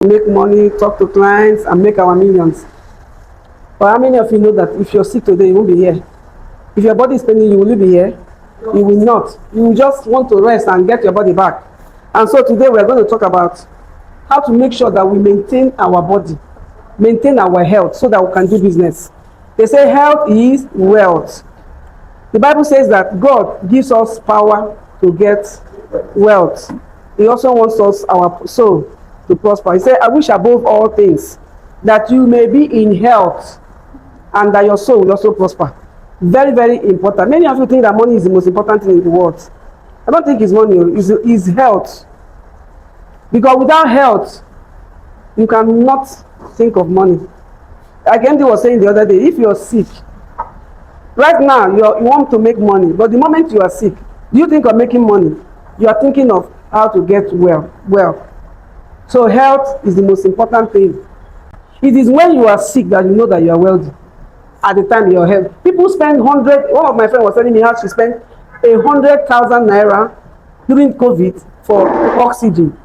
make money, talk to clients, and make our millions. But how many of you know that if you're sick today, you won't be here? If your body is paining you, will you be here? You will not. You will just want to rest and get your body back. And so today we're going to talk about how to make sure that we maintain our body, maintain our health so that we can do business. They say health is wealth. The Bible says that God gives us power to get wealth. He also wants us, our soul, to prosper. He said, I wish above all things that you may be in health and that your soul will also prosper. Very, very important. Many of you think that money is the most important thing in the world. I don't think it's money, it's health. Because without health, you cannot think of money. Like Andy was saying the other day, if you're sick, right now you want to make money, but the moment you are sick, do you think of making money? You are thinking of how to get well. So health is the most important thing. It is when you are sick that you know that you are wealthy. At the time you're healthy. People spend one of my friends was telling me how she spent 100,000 naira during COVID for oxygen.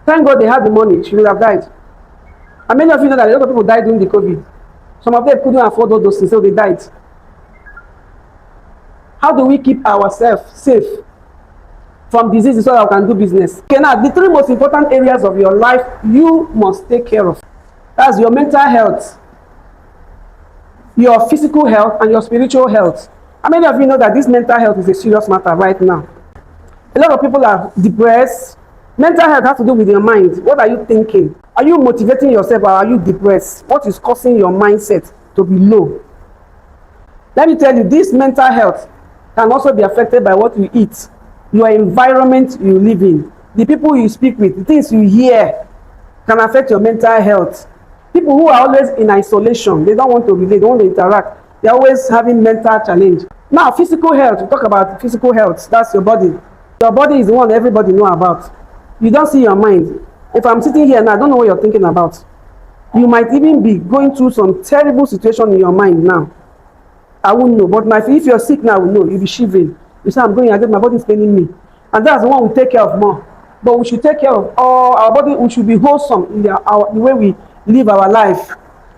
Thank God they had the money, she would have died. And many of you know that a lot of people died during the COVID. Some of them couldn't afford all those things, so they died. How do we keep ourselves safe from diseases so that we can do business? Okay, now the three most important areas of your life you must take care of. That's your mental health, your physical health, and your spiritual health. How many of you know that this mental health is a serious matter right now? A lot of people are depressed. Mental health has to do with your mind. What are you thinking? Are you motivating yourself or are you depressed? What is causing your mindset to be low? Let me tell you, this mental health can also be affected by what you eat, your environment you live in, the people you speak with, the things you hear can affect your mental health. People who are always in isolation, they don't want to relate, they don't want to interact, they're always having mental challenge. Now, physical health, we talk about physical health, that's your body. Your body is the one everybody know about. You don't see your mind. If I'm sitting here now, I don't know what you're thinking about. You might even be going through some terrible situation in your mind now. I won't know, but if you're sick now, I will know. You'll be shivering. You say, I'm going again, my body is paining me. And that's the one we take care of more. But we should take care of all our body. We should be wholesome in the way we live our life.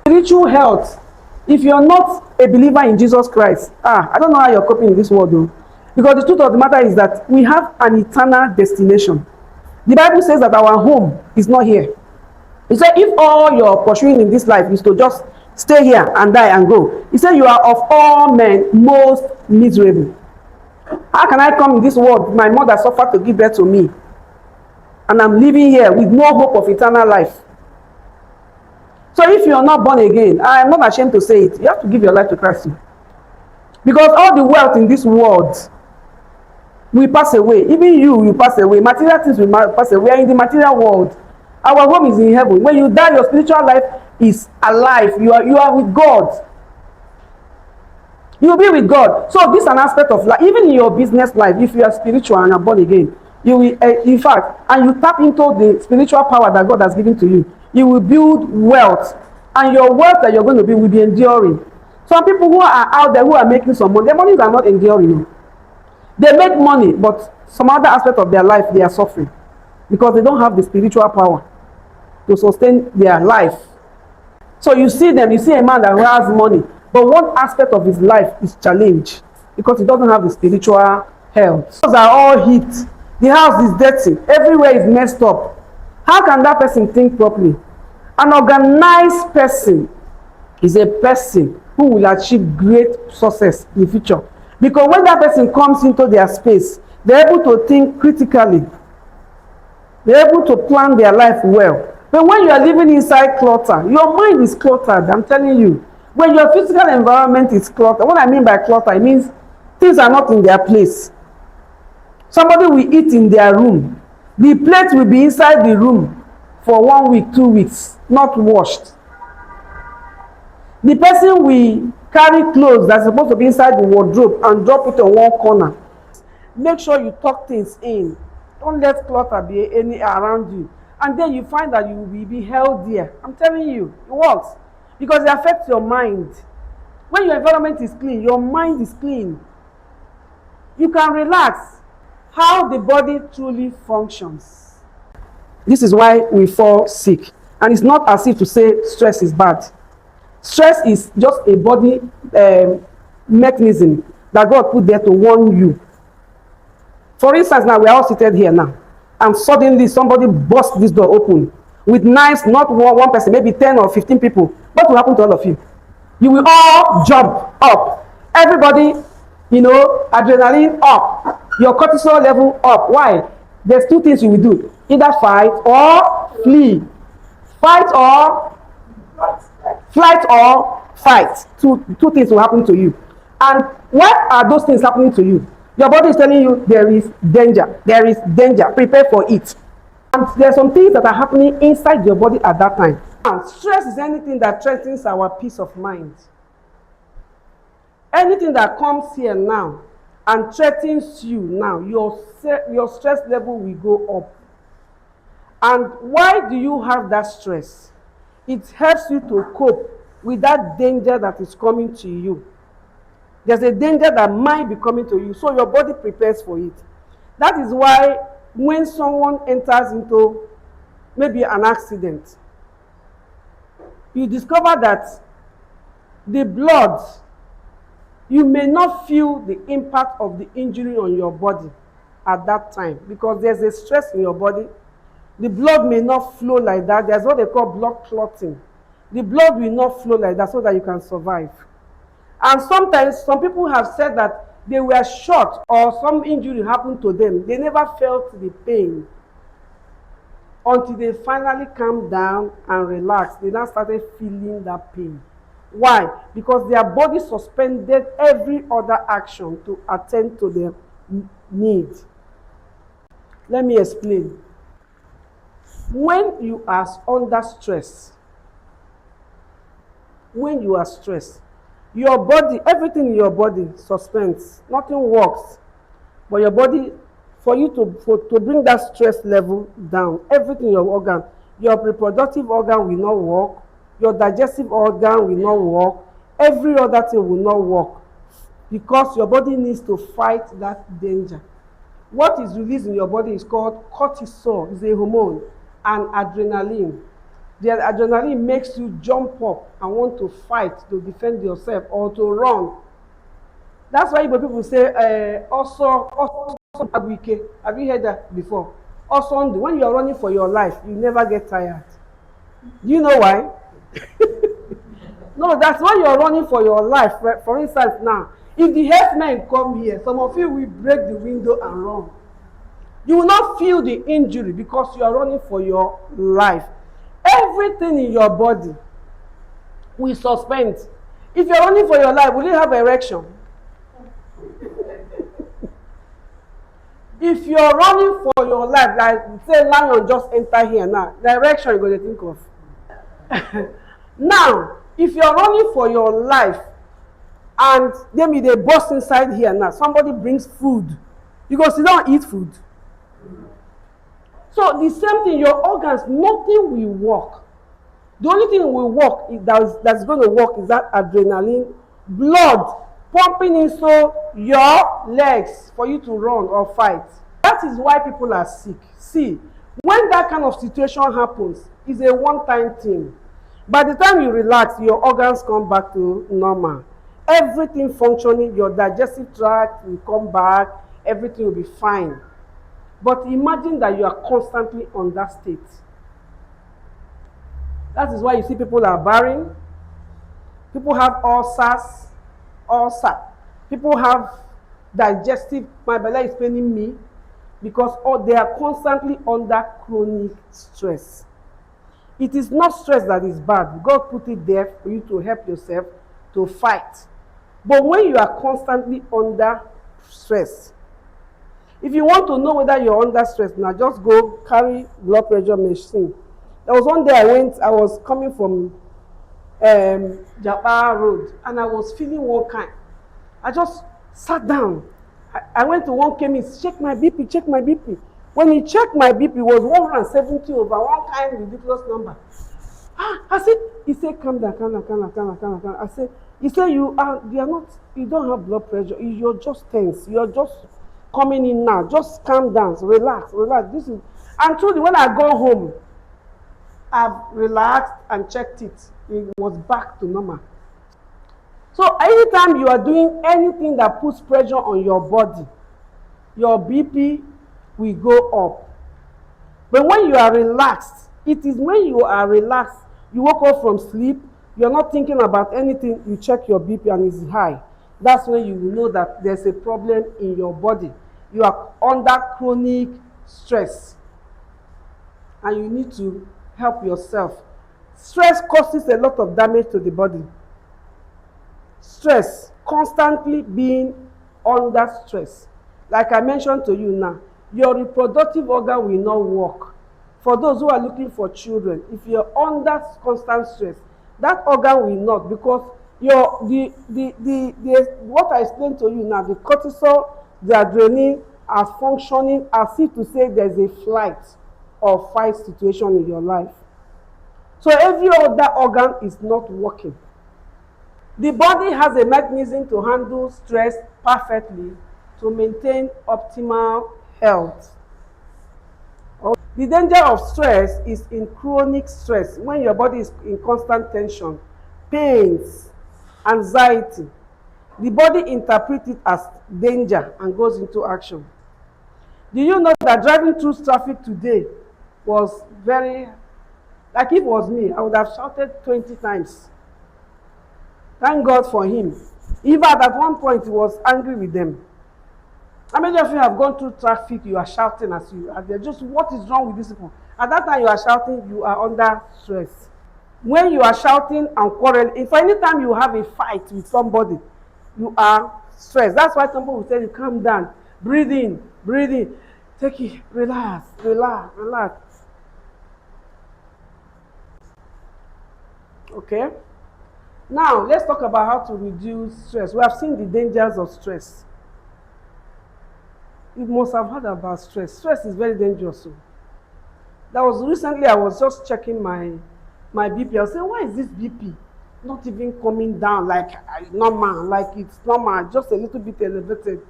Spiritual health. If you're not a believer in Jesus Christ, I don't know how you're coping in this world though. Because the truth of the matter is that we have an eternal destination. The Bible says that our home is not here. He said, if all you're pursuing in this life is to just stay here and die and go, he said, you are of all men most miserable. How can I come in this world? My mother suffered to give birth to me, and I'm living here with no hope of eternal life. So if you're not born again, I'm not ashamed to say it, you have to give your life to Christ. Because all the wealth in this world will pass away. Even you will pass away. Material things will pass away. We are in the material world. Our home is in heaven. When you die, your spiritual life is alive. You are with God. You will be with God. So this is an aspect of life. Even in your business life, if you are spiritual and are born again, you will, in fact, and you tap into the spiritual power that God has given to you will build wealth. And your wealth that you're going to build will be enduring. Some people who are out there who are making some money, their monies are not enduring. They make money, but some other aspect of their life, they are suffering. Because they don't have the spiritual power to sustain their life. So you see them, you see a man that has money, but one aspect of his life is challenged because he doesn't have the spiritual health. Those are all heat. The house is dirty. Everywhere is messed up. How can that person think properly? An organized person is a person who will achieve great success in the future. Because when that person comes into their space, they're able to think critically. They're able to plan their life well. But when you are living inside clutter, your mind is cluttered, I'm telling you. When your physical environment is cluttered, what I mean by clutter, it means things are not in their place. Somebody will eat in their room. The plate will be inside the room for 1 week, 2 weeks, not washed. The person will carry clothes that's supposed to be inside the wardrobe and drop it on one corner. Make sure you tuck things in. Don't let clutter be any around you. And then you find that you will be healthier. I'm telling you, it works. Because it affects your mind. When your environment is clean, your mind is clean. You can relax. How the body truly functions. This is why we fall sick. And it's not as if to say stress is bad. Stress is just a body mechanism that God put there to warn you. For instance, now we are all seated here now, and suddenly somebody busts this door open with knives, not one person, maybe 10 or 15 people. What will happen to all of you? You will all jump up. Everybody, adrenaline up, your cortisol level up. Why? There's two things you will do: either fight or flee. Fight or flight or fight. Two things will happen to you. And why are those things happening to you? Your body is telling you there is danger. There is danger. Prepare for it. And there are some things that are happening inside your body at that time. Now, stress is anything that threatens our peace of mind. Anything that comes here now and threatens you now, your stress level will go up. And why do you have that stress? It helps you to cope with that danger that is coming to you. There's a danger that might be coming to you, so your body prepares for it. That is why when someone enters into maybe an accident, you discover that the blood, you may not feel the impact of the injury on your body at that time because there's a stress in your body. The blood may not flow like that. There's what they call blood clotting. The blood will not flow like that so that you can survive. And sometimes some people have said that they were shot or some injury happened to them. They never felt the pain until they finally calmed down and relaxed. They now started feeling that pain. Why? Because their body suspended every other action to attend to their needs. Let me explain. When you are under stress, when you are stressed, your body, everything in your body suspends. Nothing works. But your body, for you to bring that stress level down, everything in your organ, your reproductive organ will not work, your digestive organ will not work, every other thing will not work because your body needs to fight that danger. What is released in your body is called cortisol. It's a hormone, and adrenaline. The adrenaline makes you jump up and want to fight, to defend yourself or to run. That's why people say, also, have you heard that before? Also, when you are running for your life, you never get tired. Do you know why? No, that's why you are running for your life. For instance, now, if the herdsmen come here, some of you will break the window and run. You will not feel the injury because you are running for your life. Everything in your body will suspend. If you're running for your life, will you have erection? If you're running for your life, like say lion just enter here now, the erection you're going to think of. Now, if you're running for your life and maybe they burst inside here now, somebody brings food, you go sit down and eat food. So the same thing, your organs, nothing will work. The only thing will work that's going to work is that adrenaline, blood pumping into your legs for you to run or fight. That is why people are sick. See, when that kind of situation happens, it's a one-time thing. By the time you relax, your organs come back to normal. Everything functioning, your digestive tract will come back, everything will be fine. But imagine that you are constantly on that state. That is why you see people are barren. People have ulcers. People have digestive, my belly is paining me, because they are constantly under chronic stress. It is not stress that is bad. God put it there for you to help yourself to fight. But when you are constantly under stress, if you want to know whether you're under stress, now just go carry blood pressure machine. There was one day I was coming from Japa Road and I was feeling one kind. I just sat down. I went to one chemist, check my BP. When he checked my BP, it was 170 over one kind ridiculous number. He said, calm down. He said, you don't have blood pressure. You're just tense. You're just coming in now. Just calm down. Relax. And truly, when I go home, I've relaxed and checked it. It was back to normal. So anytime you are doing anything that puts pressure on your body, your BP will go up. But when you are relaxed, it is when you are relaxed, you woke up from sleep, you're not thinking about anything, you check your BP and it's high. That's when you will know that there's a problem in your body. You are under chronic stress and you need to help yourself. Stress causes a lot of damage to the body. Stress, constantly being under stress. Like I mentioned to you now, your reproductive organ will not work. For those who are looking for children, if you're under constant stress, that organ will not, because your the what I explained to you now, the cortisol, the adrenaline are functioning as if to say there's a flight or fight situation in your life. So every other organ is not working. The body has a mechanism to handle stress perfectly to maintain optimal health. The danger of stress is in chronic stress, when your body is in constant tension, pains, anxiety. The body interprets it as danger and goes into action. Do you know that driving through traffic today was very, like if it was me, I would have shouted 20 times. Thank God for him. Even at one point, he was angry with them. How many of you have gone through traffic, you are shouting as you are there? Just what is wrong with these people? At that time you are shouting, you are under stress. When you are shouting and quarreling, if any time you have a fight with somebody, you are stressed. That's why some people will tell you, calm down, breathe in, take it, relax. Okay? Now, let's talk about how to reduce stress. We have seen the dangers of stress. You must have heard about stress. Stress is very dangerous. That was recently, I was just checking my BP. I was saying, why is this BP not even coming down like normal, like it's normal, just a little bit elevated?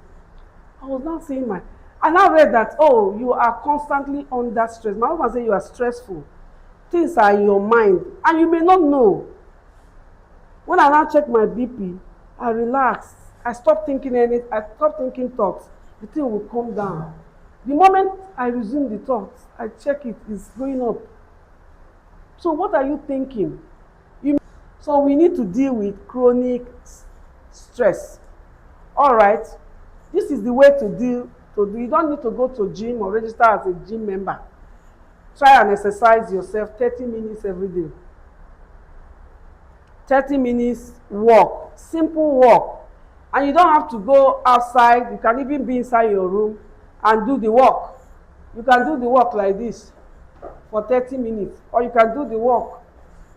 I was not saying I now read that, oh, you are constantly under stress. My husband said you are stressful. Things are in your mind, and you may not know. When I now check my BP, I relax. I stop thinking thoughts. The thing will come down. The moment I resume the thoughts, I check it's going up. So what are you thinking? So we need to deal with chronic stress. All right. This is the way to deal. You don't need to go to gym or register as a gym member. Try and exercise yourself 30 minutes every day. 30 minutes walk, simple walk. And you don't have to go outside. You can even be inside your room and do the walk. You can do the walk like this for 30 minutes, or you can do the walk.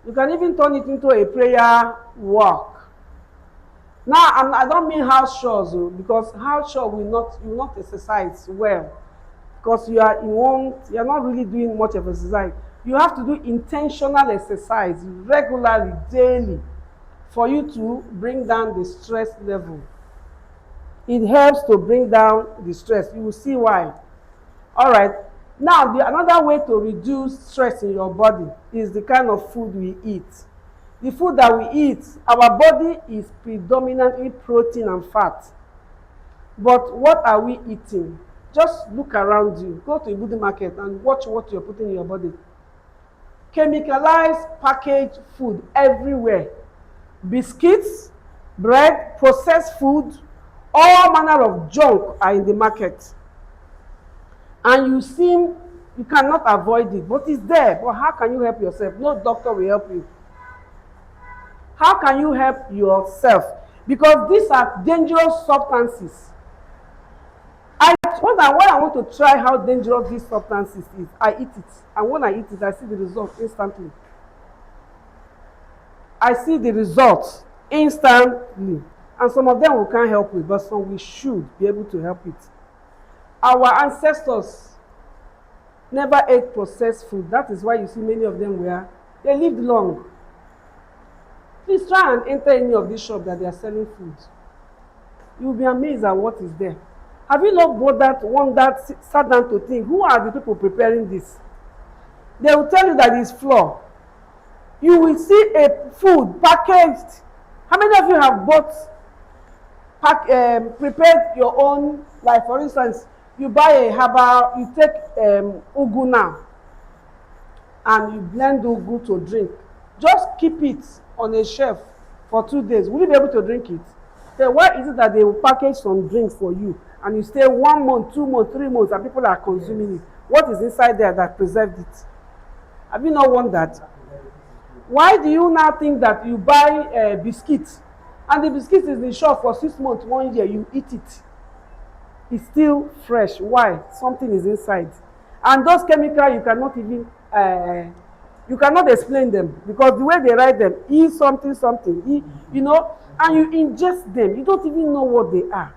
You can even turn it into a prayer walk. Now, I don't mean house chores, because house chores will not exercise well, because you're not really doing much of exercise. You have to do intentional exercise regularly, daily, for you to bring down the stress level. It helps to bring down the stress. You will see why. All right. Now, another way to reduce stress in your body is the kind of food we eat. The food that we eat, our body is predominantly protein and fat. But what are we eating? Just look around you. Go to a good market and watch what you're putting in your body. Chemicalized packaged food everywhere. Biscuits, bread, processed food, all manner of junk are in the market. And you cannot avoid it, but it's there. But how can you help yourself? No doctor will help you. How can you help yourself? Because these are dangerous substances. When I want to try how dangerous these substances is, I eat it. And when I eat it, I see the result instantly. I see the results instantly. And some of them we can't help with, but some we should be able to help it. Our ancestors never ate processed food. That is why you see many of them they lived long. Please try and enter any of these shops that they are selling food. You will be amazed at what is there. Have you not wondered, sat down to think, who are the people preparing this? They will tell you that it's flour. You will see a food packaged. How many of you have bought, prepared your own? Like for instance, you buy a herbal, you take ugu now, and you blend ugu to drink. Just keep it on a shelf for 2 days. Will you be able to drink it? Then why is it that they will package some drinks for you and you stay 1 month, 2 months, 3 months, and people are consuming it? What is inside there that preserved it? Have you not wondered? Why do you now think that you buy biscuits and the biscuit is in the shop for 6 months, 1 year, you eat it? It's still fresh. Why? Something is inside. And those chemicals, you cannot even, you cannot explain them, because the way they write them, something, and you ingest them. You don't even know what they are.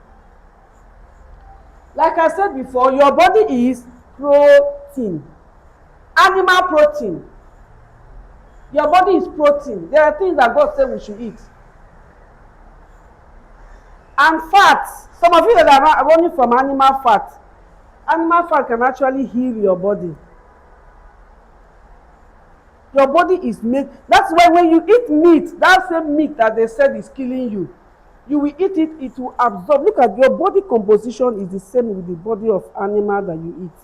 Like I said before, your body is protein. Animal protein. Your body is protein. There are things that God said we should eat. And fats. Some of you that are running from animal fat can actually heal your body. Your body is made. That's why when you eat meat, that same meat that they said is killing you, you will eat it, it will absorb. Look at your body composition is the same with the body of animal that you eat.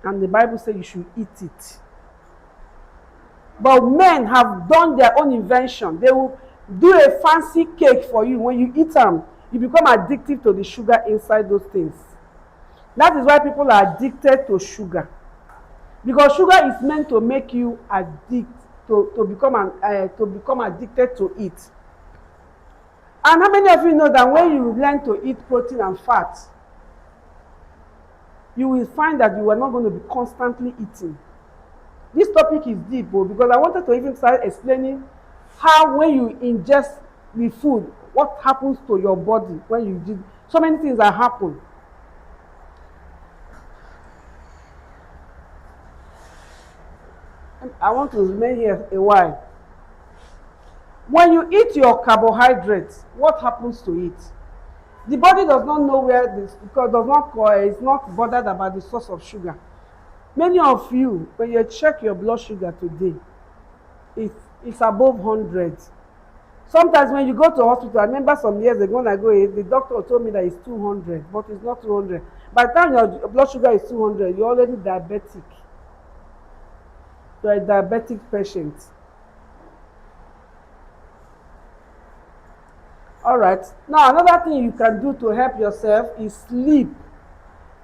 And the Bible says you should eat it. But men have done their own invention. They will do a fancy cake for you. When you eat them, you become addicted to the sugar inside those things. That is why people are addicted to sugar. Because sugar is meant to make you to become addicted to it. And how many of you know that when you learn to eat protein and fat, you will find that you are not going to be constantly eating? This topic is deep, because I wanted to even start explaining how when you ingest the food, what happens to your body when you do. So many things that happen. I want to remain here a while. When you eat your carbohydrates, what happens to it? The body does not know where this, because it's not bothered about the source of sugar. Many of you, when you check your blood sugar today, it's above 100. Sometimes when you go to hospital, I remember some years ago when I go, the doctor told me that it's 200, but it's not 200. By the time your blood sugar is 200, you're already diabetic. You're a diabetic patient. All right. Now, another thing you can do to help yourself is sleep.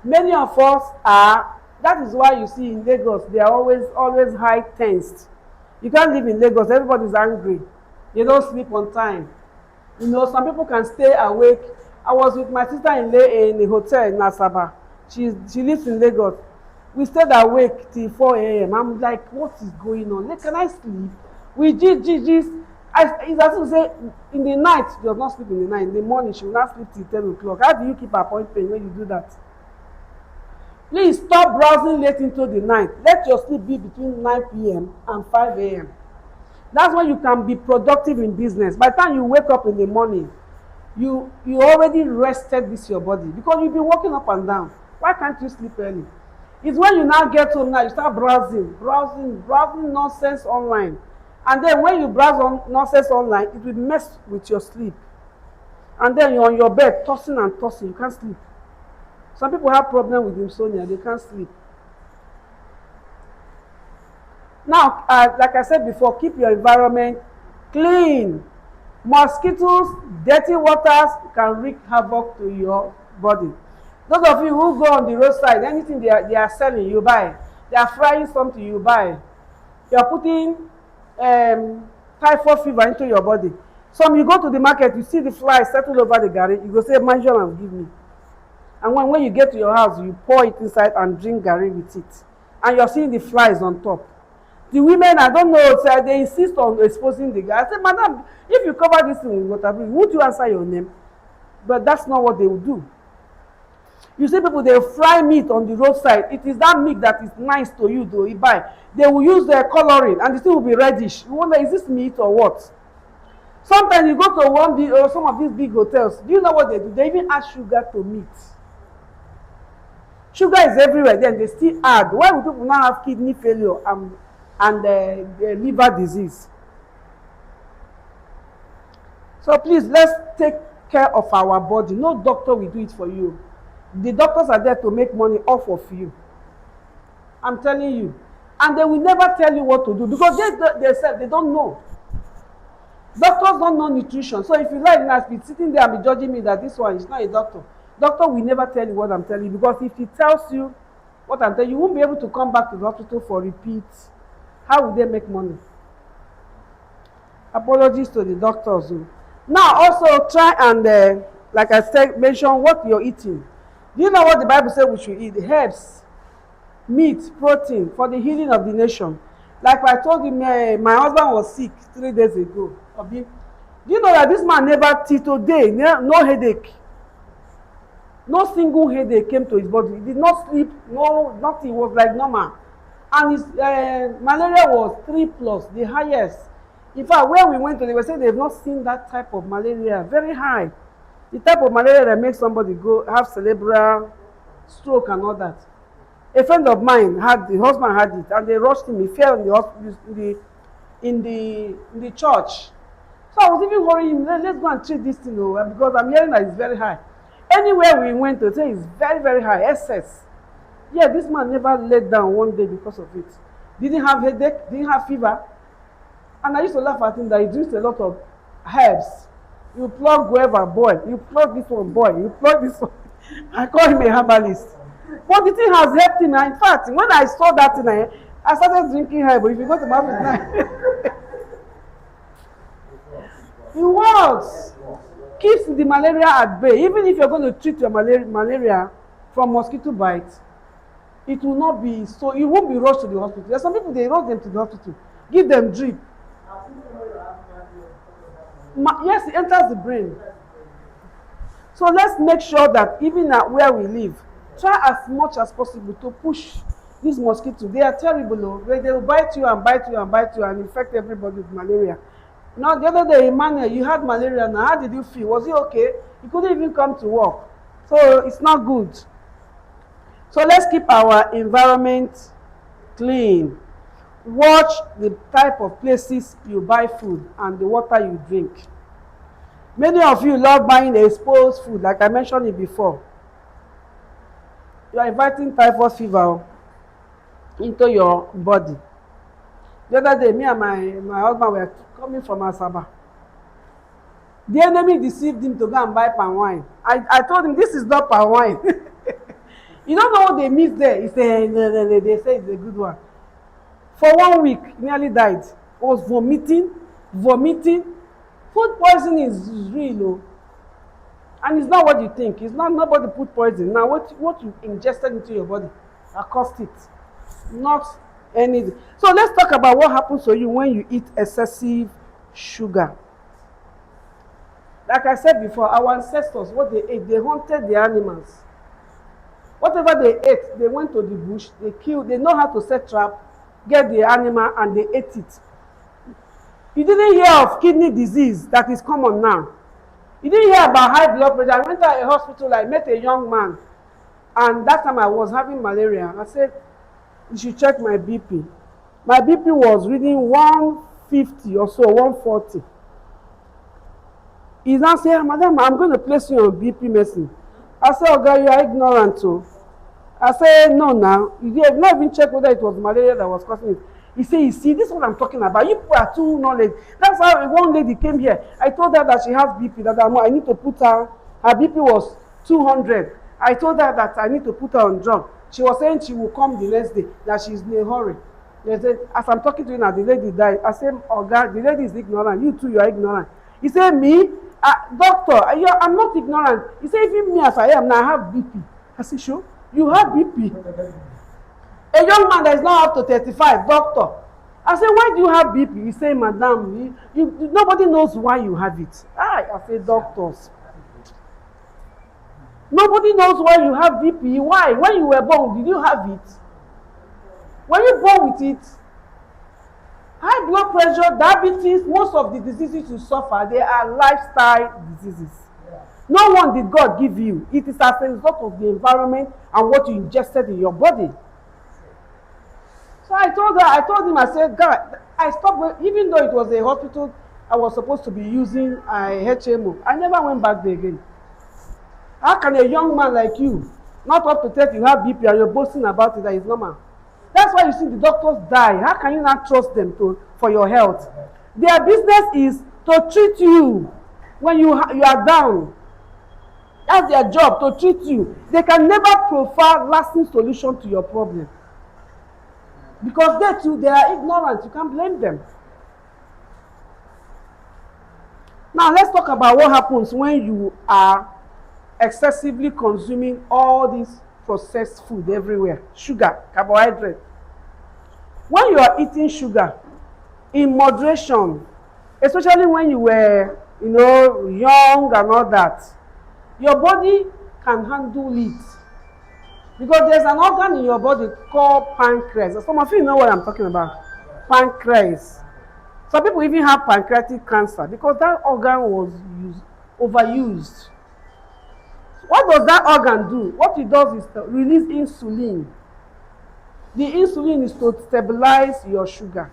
Many of us are, that is why you see in Lagos, they are always high tensed. You can't live in Lagos, everybody's angry. They don't sleep on time. Some people can stay awake. I was with my sister in a hotel in Asaba. She lives in Lagos. We stayed awake till 4 a.m. I'm like, what is going on? Can I sleep? We it's as if say, in the night, she does not sleep in the night. In the morning, she will not sleep till 10 o'clock. How do you keep appointment when you do that? Please stop browsing late into the night. Let your sleep be between 9 p.m. and 5 a.m. That's when you can be productive in business. By the time you wake up in the morning, you already rested your body, because you've been walking up and down. Why can't you sleep early? It's when you now get home now, you start browsing nonsense online. And then when you browse on nonsense online, it will mess with your sleep. And then you're on your bed, tossing and tossing. You can't sleep. Some people have problem with insomnia. They can't sleep. Now, like I said before, keep your environment clean. Mosquitoes, dirty waters can wreak havoc to your body. Those of you who go on the roadside, anything they are selling, you buy. They are frying something, you buy. You are putting typhoid fever into your body. Some you go to the market, you see the flies settle over the garri, you go say, "Mansion and give me." And when you get to your house, you pour it inside and drink garri with it. And you're seeing the flies on top. The women, I don't know, they insist on exposing the garri. I say, "Madam, if you cover this thing with water, would you answer your name?" But that's not what they will do. You see people, they fry meat on the roadside. It is that meat that is nice to you, though you buy. They will use their coloring and the thing will be reddish. You wonder, is this meat or what? Sometimes you go to one big or some of these big hotels. Do you know what they do? They even add sugar to meat. Sugar is everywhere. Then they still add. Why would people now have kidney failure and liver disease? So please, let's take care of our body. No doctor will do it for you. The doctors are there to make money off of you. I'm telling you. And they will never tell you what to do because they don't know. Doctors don't know nutrition. So if you like now be sitting there and be judging me that this one is not a doctor. Doctor will never tell you what I'm telling you because if he tells you what I'm telling you, you won't be able to come back to the hospital for repeat. How will they make money? Apologies to the doctors. Now also try and like I said, mention what you're eating. Do you know what the Bible says we should eat? Herbs, meat, protein for the healing of the nation. Like I told you, my husband was sick 3 days ago. Do you know that this man never till today, no headache. No single headache came to his body. He did not sleep, no, nothing. It was like normal. And his malaria was 3+, the highest. In fact, where we went to, they were saying they've not seen that type of malaria, very high. The type of malaria that makes somebody go have cerebral stroke and all that. A friend of mine the husband had it, and they rushed him. He fell in the hospital, in the church. So I was even worrying him. Let's go and treat this thing, because I'm hearing that it's very high. Anywhere we went to, say it's very, very high, excess. Yeah, this man never let down one day because of it. Didn't have headache, didn't have fever. And I used to laugh at him that he drinks a lot of herbs. You plug whoever, boy. You plug this one, boy. You plug this one. I call him a herbalist. But the thing has helped him. In fact, when I saw that thing, I started drinking herb. If you go to my house, it works. Keeps the malaria at bay. Even if you're going to treat your malaria from mosquito bites, it will not be so. You won't be rushed to the hospital. There's some people, they rush them to the hospital. Give them drip. Yes, it enters the brain. So let's make sure that even at where we live, try as much as possible to push these mosquitoes. They are terrible. They will bite you and bite you and bite you and infect everybody with malaria. Now, the other day, Emmanuel, you had malaria. Now, how did you feel? Was it okay? You couldn't even come to work. So it's not good. So let's keep our environment clean. Watch the type of places you buy food and the water you drink. Many of you love buying exposed food, like I mentioned it before. You are inviting typhoid fever into your body. The other day, me and my husband were coming from Asaba. The enemy deceived him to go and buy palm wine. I told him, this is not palm wine. You don't know what they mix there. He said, no, they say it's a good one. For 1 week, he nearly died. He was vomiting. Food poisoning is real, and it's not what you think. It's not nobody put poison. Now, what you ingested into your body that caused it, not anything. So let's talk about what happens to you when you eat excessive sugar. Like I said before, our ancestors, what they ate, they hunted the animals. Whatever they ate, they went to the bush, they killed. They know how to set trap, get the animal, and they ate it. You didn't hear of kidney disease that is common now. You didn't hear about high blood pressure. I went to a hospital, I met a young man, and that time I was having malaria. I said, you should check my BP. My BP was reading 150 or so, 140. He now said, madam, I'm going to place you on BP medicine. I said, oh God, you are ignorant too. I said, no, now. You have not even checked whether it was malaria that was causing it. He said, you see, this is what I'm talking about. You people are too knowledge. That's how one lady came here. I told her that she has BP, that I need to put her BP was 200. I told her that I need to put her on drug. She was saying she will come the next day, that she's in a hurry. They said, as I'm talking to you now, the lady died. I said, oh God, the lady is ignorant. You too, you are ignorant. He said, me? Doctor, I'm not ignorant. He said, even me as I am, now I have BP. I said, sure? You have BP? A young man that is not up to 35, doctor. I said, why do you have BP? He said, madam, nobody knows why you have it. I said, doctors. Nobody knows why you have BP. Why? When you were born, did you have it? When you born with it? High blood pressure, diabetes, most of the diseases you suffer, they are lifestyle diseases. No one did God give you. It is as a result of the environment and what you ingested in your body. So I told him, I said, God, I stopped, even though it was a hospital I was supposed to be using a HMO. I never went back there again. How can a young man like you, not up to 30, you have BP and you're boasting about it that it's normal? That's why you see the doctors die. How can you not trust them for your health? Their business is to treat you when you are down. That's their job, to treat you. They can never provide lasting solution to your problem. Because they too, they are ignorant. You can't blame them. Now let's talk about what happens when you are excessively consuming all this processed food everywhere. Sugar, carbohydrate. When you are eating sugar in moderation, especially when you were, young and all that, your body can handle it. Because there's an organ in your body called pancreas. Some of you know what I'm talking about. Pancreas. Some people even have pancreatic cancer because that organ was overused. What does that organ do? What it does is to release insulin. The insulin is to stabilize your sugar.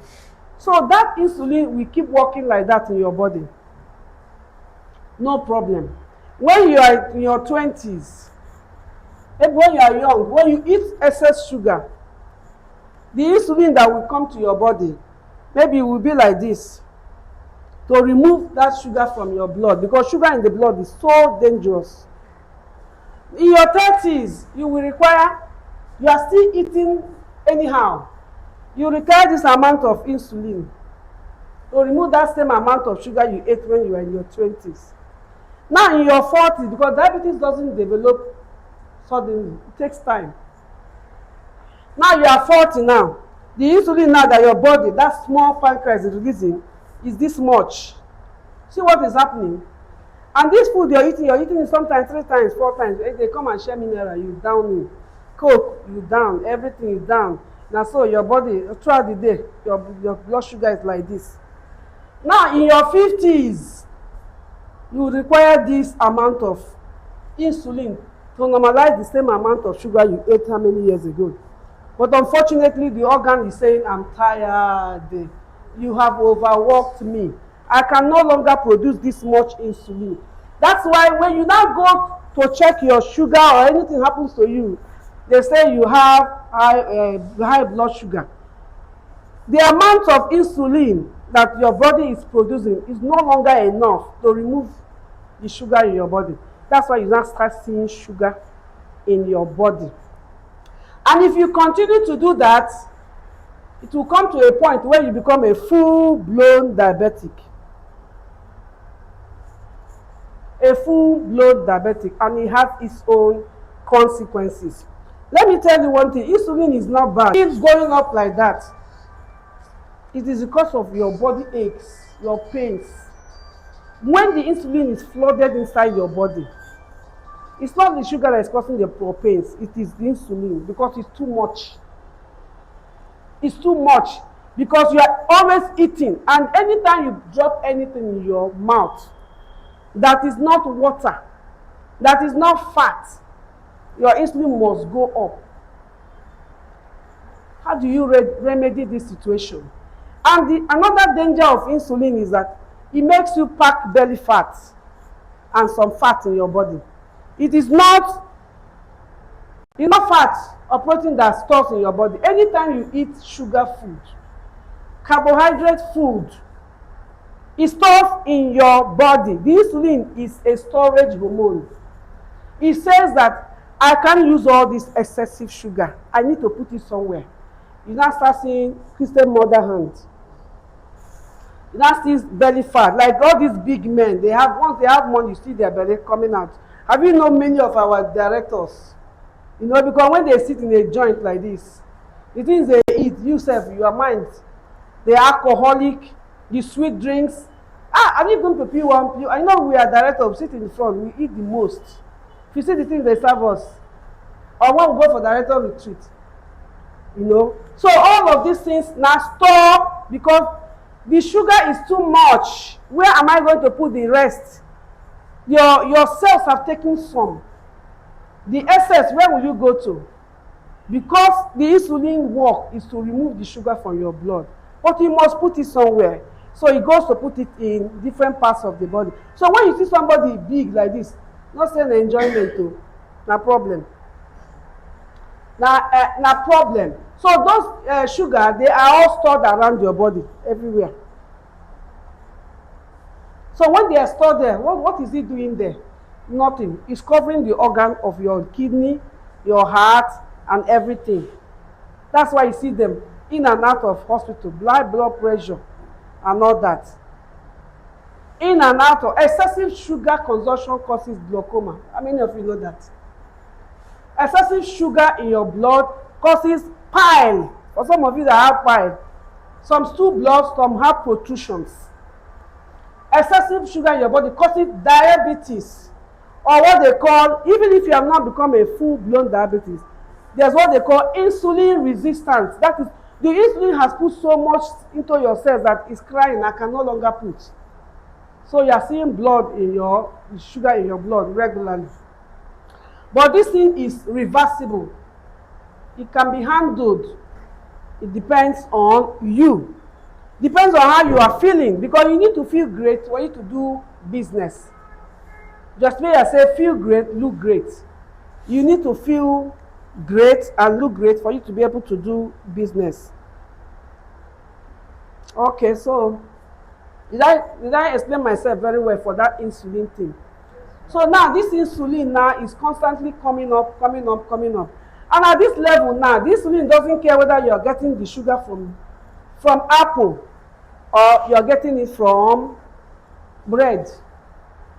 So that insulin will keep working like that in your body. No problem. When you are in your 20s, maybe when you are young, when you eat excess sugar, the insulin that will come to your body, maybe it will be like this, to remove that sugar from your blood, because sugar in the blood is so dangerous. In your 30s, you are still eating anyhow. You require this amount of insulin to remove that same amount of sugar you ate when you were in your 20s. Now in your 40s, because diabetes doesn't develop suddenly, it takes time. Now you are 40 now. The insulin now that your body, that small pancreas is releasing, is this much. See what is happening? And this food you're eating it sometimes 3 times, 4 times. They come and share mineral, you down it. Coke, you down. Everything is down. Now so your body, throughout the day, your blood sugar is like this. Now in your 50s, you require this amount of insulin to normalize the same amount of sugar you ate how many years ago. But unfortunately, the organ is saying, I'm tired. You have overworked me. I can no longer produce this much insulin. That's why when you now go to check your sugar or anything happens to you, they say you have high blood sugar. The amount of insulin that your body is producing is no longer enough to remove the sugar in your body. That's why you now start seeing sugar in your body. And if you continue to do that, it will come to a point where you become a full-blown diabetic. A full-blown diabetic, and it has its own consequences. Let me tell you one thing, insulin is not bad. It keeps going up like that. It is because of your body aches, your pains. When the insulin is flooded inside your body, it's not the sugar that is causing the pains, it is the insulin, because it's too much. It's too much because you are always eating, and anytime you drop anything in your mouth that is not water, that is not fat, your insulin must go up. How do you remedy this situation? And another danger of insulin is that it makes you pack belly fat and some fat in your body. It is not fat or protein that stores in your body. Anytime you eat sugar food, carbohydrate food, it stores in your body. The insulin is a storage hormone. It says that I can't use all this excessive sugar. I need to put it somewhere. You now start seeing Christian mother hands. You now see belly fat. Like all these big men, once they have money, you see their belly coming out. Have you known many of our directors? Because when they sit in a joint like this, the things they eat, your mind, the alcoholic, the sweet drinks. Are you going to pee one? I know we are directors, sit in the front, we eat the most. If you see the things they serve us, or when we go for director retreat, So all of these things now stop because The sugar is too much. Where am I going to put the rest? Your cells have taken some. The excess, where will you go to? Because the insulin work is to remove the sugar from your blood. But you must put it somewhere. So it goes to put it in different parts of the body. So when you see somebody big like this, not saying enjoyment too, na problem. Na problem. So those sugar, they are all stored around your body, everywhere. So when they are stored there, what is it doing there? Nothing. It's covering the organ of your kidney, your heart, and everything. That's why you see them in and out of hospital, blood pressure, and all that. In and out of excessive sugar consumption causes glaucoma. How many of you know that? Excessive sugar in your blood causes pile. For some of you that have pile, some stool blood, some have protrusions. Excessive sugar in your body causes diabetes, or what they call, even if you have not become a full-blown diabetes, there's what they call insulin resistance. That is, the insulin has put so much into your cells that it's crying, I can no longer put. So you are seeing sugar in your blood regularly. But this thing is reversible. It can be handled. It depends on you. Depends on how you are feeling, because you need to feel great for you to do business. Just may I say, feel great, look great. You need to feel great and look great for you to be able to do business. Okay, so did I explain myself very well for that insulin thing? So now this insulin now is constantly coming up. And at this level now, this insulin doesn't care whether you are getting the sugar from apple, or you're getting it from bread,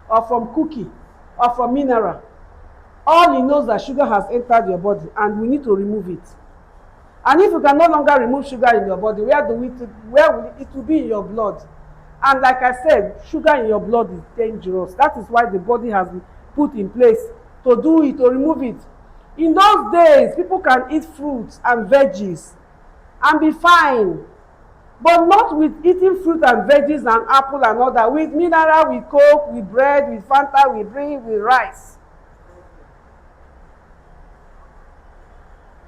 or from cookie, or from mineral. All he knows that sugar has entered your body and we need to remove it. And if you can no longer remove sugar in your body, where will it will be in your blood? And like I said, sugar in your blood is dangerous. That is why the body has been put in place to remove it. In those days, people can eat fruits and veggies and be fine. But not with eating fruit and veggies and apple and all that. With mineral, with Coke, with bread, with Fanta, with bread, with rice.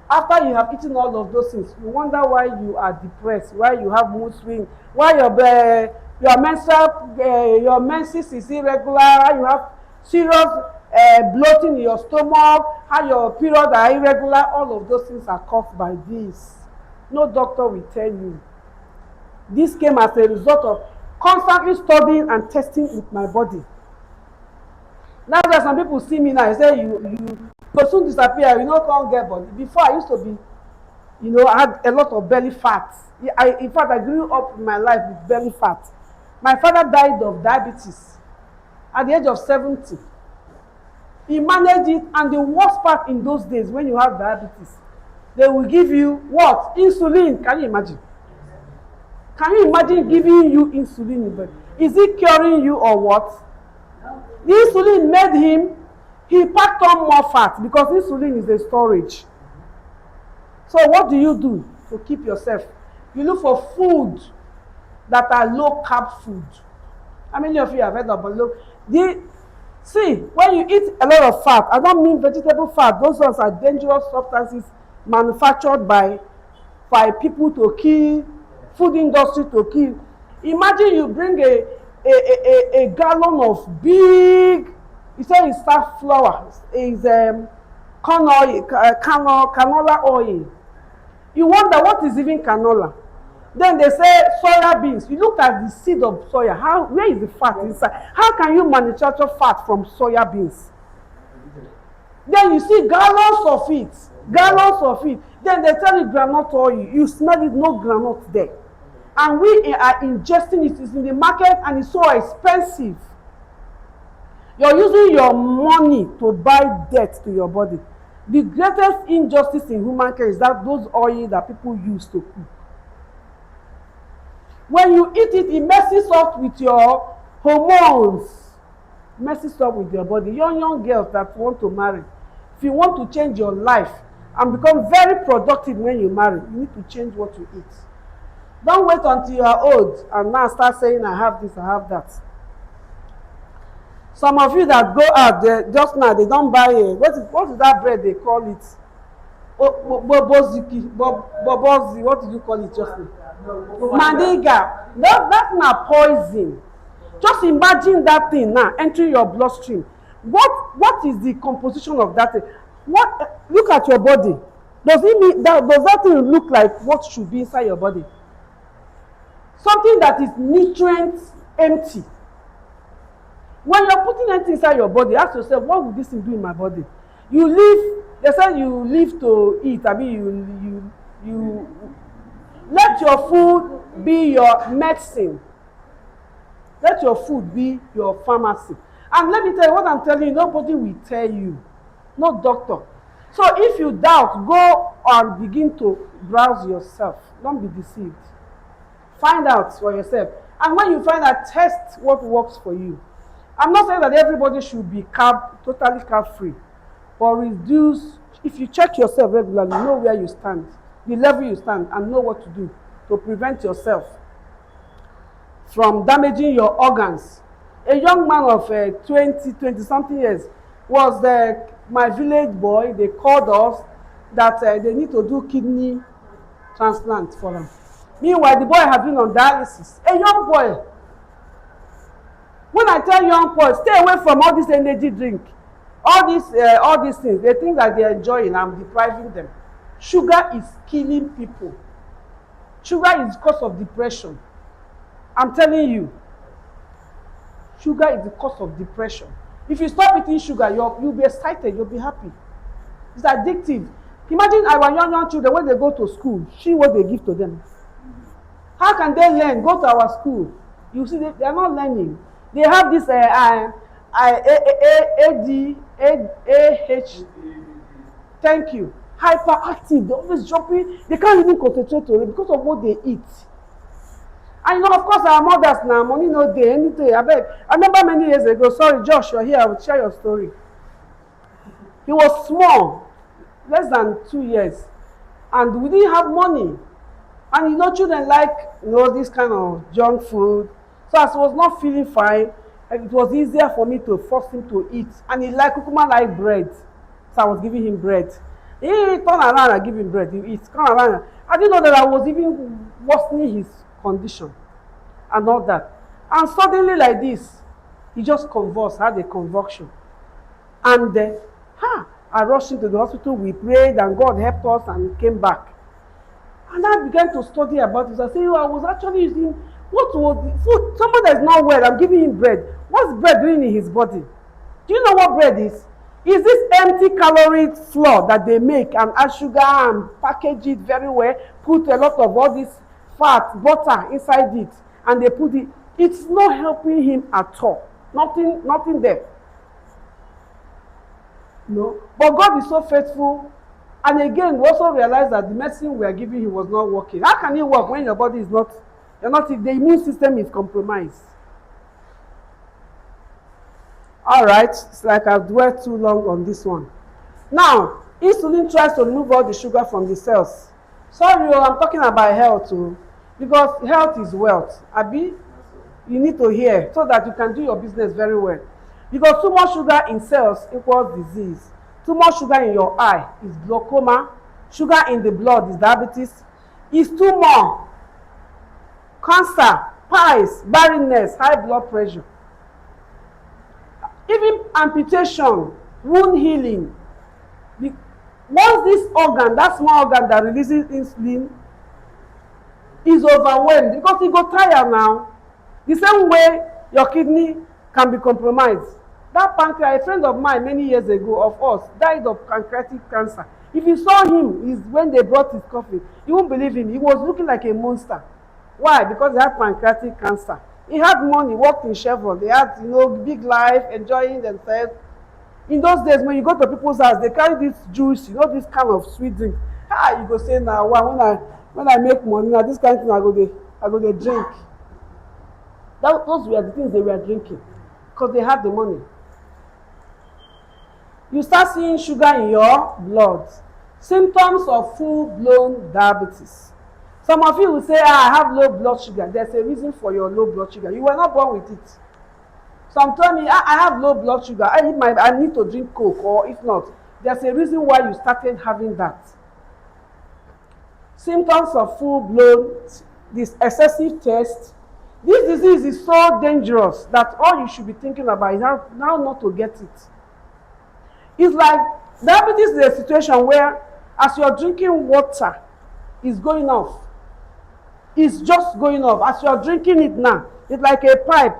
After you have eaten all of those things, you wonder why you are depressed, why you have mood swing, why your menses is irregular, how you have serious bloating in your stomach, how your periods are irregular. All of those things are caused by this. No doctor will tell you. This came as a result of constantly studying and testing with my body. That's why some people see me now and say, you will soon disappear, you can't get body. Before I used to be, I had a lot of belly fat. In fact, I grew up in my life with belly fat. My father died of diabetes at the age of 70. He managed it, and the worst part in those days, when you have diabetes, they will give you what? Insulin. Can you imagine? Can you imagine giving you insulin? Is it curing you or what? The insulin made he packed on more fat, because insulin is a storage. So what do you do to keep yourself? You look for food that are low carb food. How many of you have heard of low? See, when you eat a lot of fat, I don't mean vegetable fat. Those ones are dangerous substances manufactured by people to kill, food industry to kill. Imagine you bring a gallon of big, you say it's safflower, it's corn oil, canola oil. You wonder what is even canola. Then they say soya beans. You look at the seed of soya. Where is the fat inside? How can you manufacture fat from soya beans? Then you see gallons of it. Then they tell you groundnut oil. You smell it, no groundnut there. And we are ingesting it. It's in the market and it's so expensive. You're using your money to buy death to your body. The greatest injustice in human care is that those oil that people use to cook. When you eat it, it messes up with your hormones. Messes up with your body. Young girls that want to marry, if you want to change your life and become very productive when you marry, you need to change what you eat. Don't wait until you are old and now start saying, I have this, I have that. Some of you that go out there just now, they don't buy it. What is that bread they call it? Boboziki, bobozi, what did you call it just now? Mandiga. That's not poison. Just imagine that thing now entering your bloodstream. What is the composition of that thing? Look at your body. Does that thing look like what should be inside your body? Something that is nutrient empty. When you're putting anything inside your body, ask yourself, what will this thing do in my body? You live, they say you live to eat. I mean, you let your food be your medicine. Let your food be your pharmacy. And let me tell you what I'm telling you, nobody will tell you. No doctor. So if you doubt, go and begin to browse yourself. Don't be deceived. Find out for yourself. And when you find out, test what works for you. I'm not saying that everybody should be totally carb free. But reduce, if you check yourself regularly, know where you stand, the level you stand, and know what to do to prevent yourself from damaging your organs. A young man of 20 something years was my village boy. They called us that they need to do kidney transplant for him. Meanwhile, the boy has been on dialysis. A young boy. When I tell young boys, stay away from all this energy drink, all these things, they think that they're enjoying. I'm depriving them. Sugar is killing people. Sugar is the cause of depression. I'm telling you, sugar is the cause of depression. If you stop eating sugar, you'll be excited, you'll be happy. It's addictive. Imagine our young children, when they go to school, see what they give to them. How can they learn? Go to our school. You see, they are not learning. They have this thank you, hyperactive. They're always jumping. They can't even concentrate on it because of what they eat. And you know, of course, our mothers now, money no day, anything. I remember many years ago, sorry, Josh, you're here, I will share your story. He was small, less than 2 years, and we didn't have money. And you know, children like, this kind of junk food. So as he was not feeling fine, it was easier for me to force him to eat. And he Kukuma like bread. So I was giving him bread. He turned around and give him bread. He eats, turn around. I didn't know that I was even worsening his condition and all that. And suddenly like this, he just convulsed, had a convulsion. And I rushed into the hospital. We prayed and God helped us and came back. And I began to study about this. I said, I was actually using, what was the food? Someone that is not well, I'm giving him bread. What's bread doing in his body? Do you know what bread is? Is this empty calorie flour that they make and add sugar and package it very well, put a lot of all this fat, butter inside it, and they put it. It's not helping him at all. Nothing there. No. But God is so faithful. And again, we also realized that the medicine we are giving him was not working. How can it work when your body is not, the immune system is compromised? All right, it's like I've dwelt too long on this one. Now, insulin tries to remove all the sugar from the cells. Sorry, I'm talking about health too, because health is wealth. Abi, you need to hear so that you can do your business very well. Because too much sugar in cells equals disease. Too much sugar in your eye is glaucoma. Sugar in the blood is diabetes. Is too much cancer, piles, barrenness, high blood pressure. Even amputation, wound healing. Once this organ, that small organ that releases insulin, is overwhelmed, because it got tired now. The same way your kidney can be compromised. That pancreas, a friend of mine many years ago of us, died of pancreatic cancer. If you saw him, when they brought his coffin, you won't believe him. He was looking like a monster. Why? Because he had pancreatic cancer. He had money, worked in Chevron. They had, big life, enjoying themselves. In those days, when you go to people's house, they carry this juice, this kind of sweet drink. You go say, now, when I make money, now this kind of thing I go to drink. Those were the things they were drinking, because they had the money. You start seeing sugar in your blood. Symptoms of full-blown diabetes. Some of you will say, ah, I have low blood sugar. There's a reason for your low blood sugar. You were not born with it. Some tell me, ah, I have low blood sugar. I need to drink Coke, or if not, there's a reason why you started having that. Symptoms of full-blown, this excessive thirst. This disease is so dangerous that all you should be thinking about is how not to get it. It's like diabetes is a situation where as you're drinking water, it's going off. It's just going off. As you're drinking it now, it's like a pipe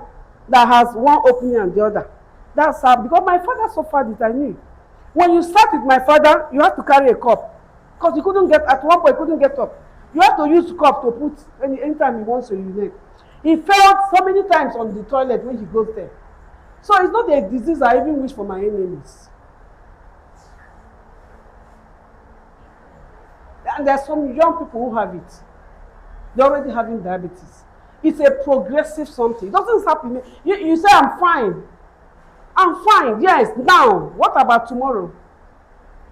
that has one opening and the other. That's how, because my father suffered it, I knew. When you start with my father, you have to carry a cup. Because he couldn't get, at one point, he couldn't get up. You have to use cup to put anytime he wants to urinate. He fell so many times on the toilet when he goes there. So it's not a disease I even wish for my enemies. And there's some young people who have it. They're already having diabetes. It's a progressive something. It doesn't happen. You say, I'm fine. I'm fine. Yes, now. What about tomorrow?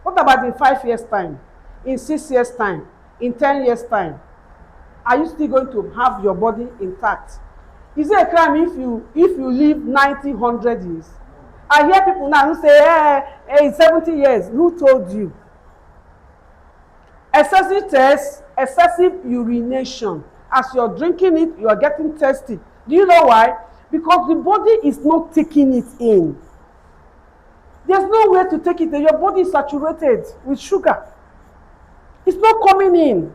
What about in 5 years' time? In 6 years' time? In 10 years' time? Are you still going to have your body intact? Is it a crime if you live 90, 100 years? I hear people now who say, hey, 70 years. Who told you? Excessive thirst, excessive urination. As you're drinking it, you're getting thirsty. Do you know why? Because the body is not taking it in. There's no way to take it in. Your body is saturated with sugar. It's not coming in.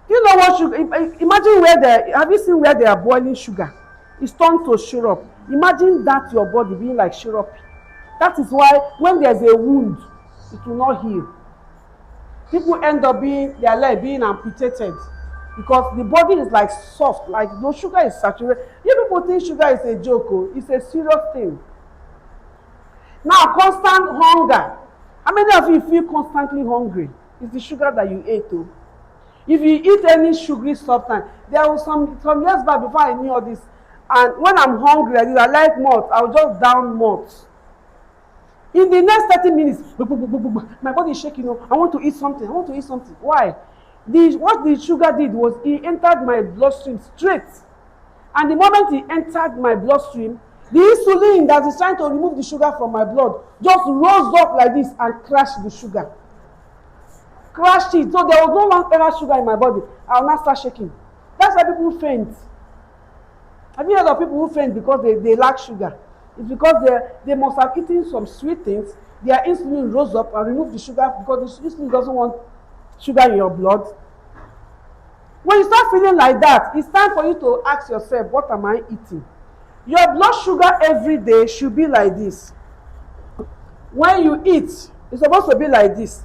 You know what sugar? Imagine have you seen where they are boiling sugar? It's turned to syrup. Imagine that your body being like syrup. That is why when there's a wound, it will not heal. People end up their leg being amputated because the body is like soft, like no sugar is saturated. You people think sugar is a joke, it's a serious thing. Now, constant hunger. How many of you feel constantly hungry? It's the sugar that you ate too. If you eat any sugary substance, there was some years back before I knew all this, and when I'm hungry, I like malt, I'll just down malt. In the next 30 minutes, my body is shaking. I want to eat something. Why? What the sugar did was it entered my bloodstream straight. And the moment it entered my bloodstream, the insulin that is trying to remove the sugar from my blood just rose up like this and crashed the sugar. Crashed it. So there was no longer sugar in my body. I'll now start shaking. That's why people faint. Have you heard of people who faint because they lack sugar? It's because they must have eaten some sweet things. Their insulin rose up and removed the sugar because the insulin doesn't want sugar in your blood. When you start feeling like that, it's time for you to ask yourself, what am I eating? Your blood sugar every day should be like this. When you eat, it's supposed to be like this.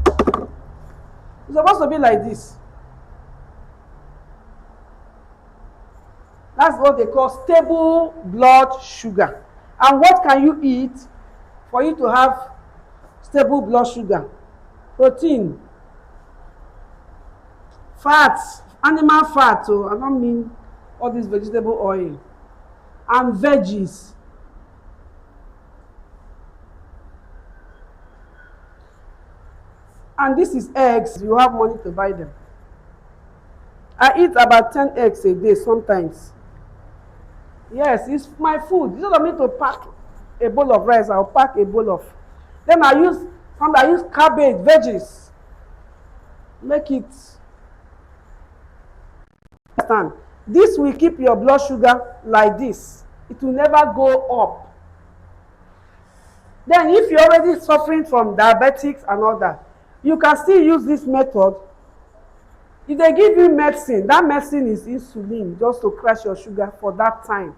It's supposed to be like this. That's what they call stable blood sugar. And what can you eat for you to have stable blood sugar? Protein, fats, animal fat, so I don't mean all this vegetable oil, and veggies. And this is eggs. You have money to buy them. I eat about 10 eggs a day sometimes. Yes, it's my food. Instead of me to pack a bowl of rice, I'll pack a bowl of. Then I use cabbage, veggies. Make it. Understand? This will keep your blood sugar like this. It will never go up. Then if you're already suffering from diabetics and all that, you can still use this method. If they give you medicine, that medicine is insulin, just to crash your sugar for that time.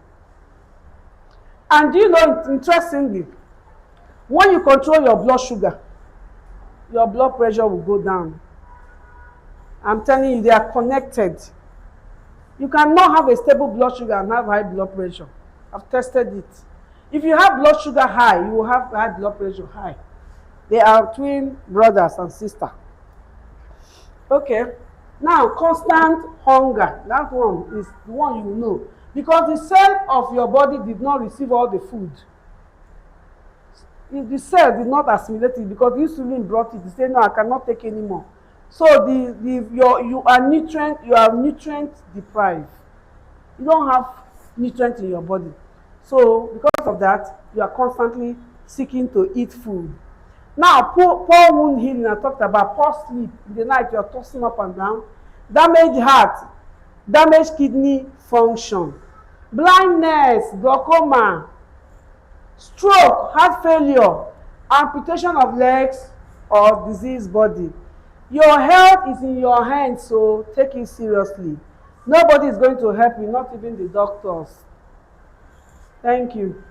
And you know, interestingly, when you control your blood sugar, your blood pressure will go down. I'm telling you, they are connected. You cannot have a stable blood sugar and have high blood pressure. I've tested it. If you have blood sugar high, you will have high blood pressure high. They are twin brothers and sisters. Okay. Now, constant hunger. That one is the one you know. Because the cell of your body did not receive all the food. If the cell did not assimilate it because the insulin brought it, they say, no, I cannot take anymore. So you are nutrient deprived. You don't have nutrients in your body. So because of that, you are constantly seeking to eat food. Now, poor wound healing, I talked about poor sleep. In the night, you are tossing up and down. Damaged heart, damaged kidney function, blindness, glaucoma, stroke, heart failure, amputation of legs or diseased body. Your health is in your hands, so take it seriously. Nobody is going to help you, not even the doctors. Thank you.